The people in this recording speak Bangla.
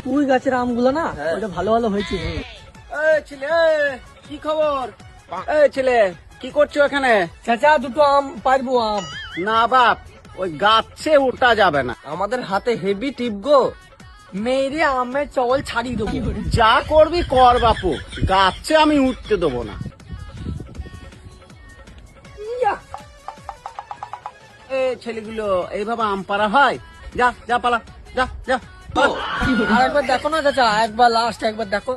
তুই গাছের আমগুলো না ওটা ভালো ভালো হয়েছে। ছেলে কি খবর? ছেলে কি করছো এখানে? চাচা দুটো আম পারবো? আম না বাপ, ওই গাছে ওঠা যাবে না। আমাদের হাতে হেভি টিপ গো, মেরে আমের চল ছাড়িয়ে দেবো। যা করবি কর বাপু, গাছে আমি উঠতে দেবো না। ছেলেগুলো এইভাবে আম পাড়া হয়? যা যা পালা, যা যা। আর একবার দেখো না চাচা, একবার লাস্ট একবার দেখো।